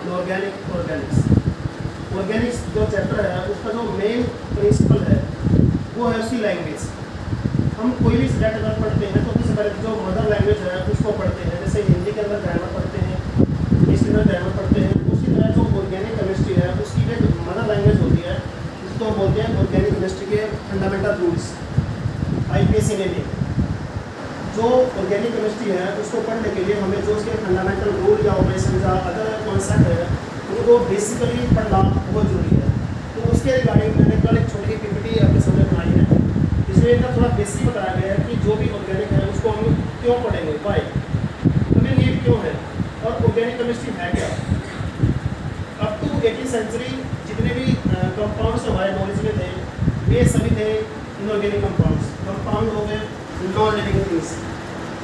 Inorganic Organics. Organics जो chapter है उसका जो मेन प्रिंसिपल है वो है उसकी लैंग्वेज। हम कोई भी सब्जेक्ट अगर पढ़ते हैं तो सबसे पहले जो मदर लैंग्वेज है उसको पढ़ते हैं। जैसे हिंदी के अंदर ग्रामर पढ़ते हैं, इंग्लिश के अंदर ग्रामर पढ़ते हैं, उसी तरह जो ऑर्गेनिक केमिस्ट्री है उसकी जो मदर लैंग्वेज होती है उसको बोलते हैं ऑर्गेनिक केमिस्ट्री के फंडामेंटल रूल्स, IPSC ने लिए। जो ऑर्गेनिक केमिस्ट्री है उसको पढ़ने के लिए हमें जो उसके फंडामेंटल रूल या ऑपरेशन या अदर कॉन्सेप्ट है उनको बेसिकली पढ़ना बहुत जरूरी है। तो उसके रिगार्डिंग मैंने कल एक छोटी PPT आपके सामने बनाई है, जिसमें इनका थोड़ा बेसिक बताया गया है कि जो भी ऑर्गेनिक है उसको हम क्यों पढ़ेंगे, वाई, हमें नीड क्यों है और ऑर्गेनिक केमिस्ट्री है क्या। अप टू 18th सेंचुरी जितने भी कंपाउंड्स हमारे नॉलेज में थे वे सभी थे इनऑर्गेनिक कंपाउंड्स। कंपाउंड हो गए नॉन लिविंग थिंग्स।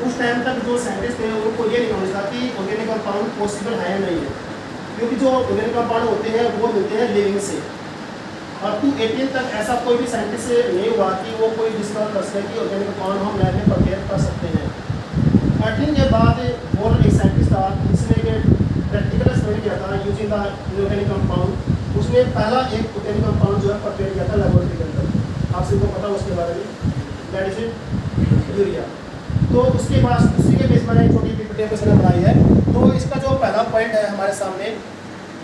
उस टाइम तक जो साइंटिस्ट थे उनको ये नहीं नॉलेज था कि ऑर्गेनिक कंपाउंड पॉसिबल है या नहीं है, क्योंकि जो ऑर्गेनिक कंपाउंड होते हैं वो मिलते हैं लिविंग से। अप टू 18 तक ऐसा कोई भी साइंटिस्ट से नहीं हुआ कि वो कोई डिस्कवर कर सके कि ऑर्गेनिक कंपाउंड हम लैब में प्रिपेयर कर सकते हैं। 18 के बाद और एक साइंटिस्ट था जिसने प्रैक्टिकल स्टडी किया था यूजिंग द इनऑर्गेनिक कंपाउंड। उसने पहला एक ऑर्गेनिक कंपाउंड जो है प्रिपेयर किया था लेबोरेटरी के अंदर। आप सबको पता उसके बारे में, दैट इज यूरिया। तो उसके बाद उसी के बेस पर एक छोटी PPT को इसने बनाई है। तो इसका जो पहला पॉइंट है हमारे सामने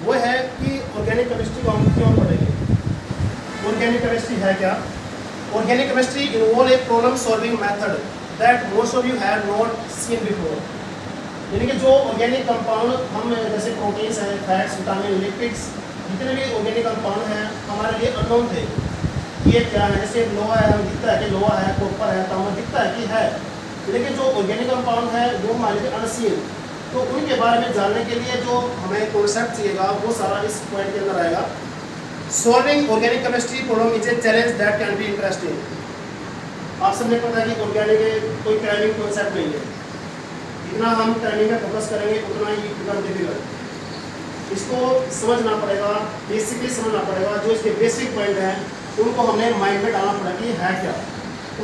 वो है कि ऑर्गेनिक केमिस्ट्री को हम क्यों पढ़ेंगे। ऑर्गेनिक केमिस्ट्री है क्या? Organic chemistry involve a problem solving method that most of you have not seen before. यानी कि जो ऑर्गेनिक कंपाउंड हम जैसे प्रोटीन्स हैं, फैट्स, विटामिन, लिपिड्स, जितने भी ऑर्गेनिक कंपाउंड हैं हमारे लिए अननोन थे कि ये क्या है। जैसे लोहा है, हमें दिखता है कि लोहा है, कॉपर है, तांबा दिखता है कि है, लेकिन जो ऑर्गेनिक कंपाउंड है वो हमारे लिए अनसीन। तो उनके बारे में जानने के लिए जो हमें कॉन्सेप्ट चाहिएगा वो सारा इस पॉइंट के अंदर आएगा। Solving organic chemistry problem is a challenge that can be interesting. आप सबने पता है कि ऑर्गेनिक कोई क्राइमिंग कॉन्सेप्ट नहीं है। जितना हम क्राइमिंग में फोकस करेंगे उतना ही बिकम डिफिकल्ट। इसको समझना पड़ेगा, बेसिकली समझना पड़ेगा। जो इसके बेसिक पॉइंट हैं उनको हमें माइंड में डालना पड़ेगा कि है क्या।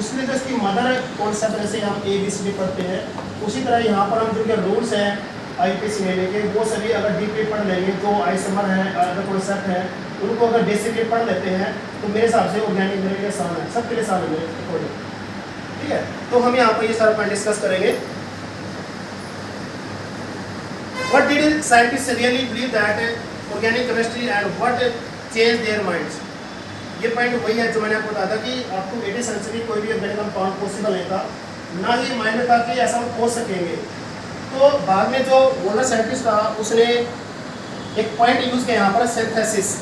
उसमें जो इसकी मदर कॉन्सेप्ट जैसे हम ABCD पढ़ते हैं उसी तरह यहाँ पर हम जो के रूल्स हैं IPSC में लेके वो सभी अगर डीपली पढ़ लेंगे, जो आइसोमर है, अदर कॉन्सेप्ट है, उनको अगर बेसिकली पढ़ लेते हैं तो मेरे हिसाब से ऑर्गेनिक मेरे लिए आसान है, सबके लिए आसान है मेरे अकॉर्डिंग। ठीक है, तो हम यहाँ पर ये सारा पॉइंट डिस्कस करेंगे। What did scientists really believe that organic chemistry and what changed their minds? ये पॉइंट वही है जो मैंने आपको बताया था कि अप टू 18th सेंचुरी कोई भी ऑर्गेनिक कंपाउंड पॉसिबल नहीं था, ना ही माइंड में था कि ऐसा हम खोज सकेंगे। तो बाद में जो वॉलर साइंटिस्ट था उसने एक पॉइंट यूज़ किया यहाँ पर, सिंथेसिस।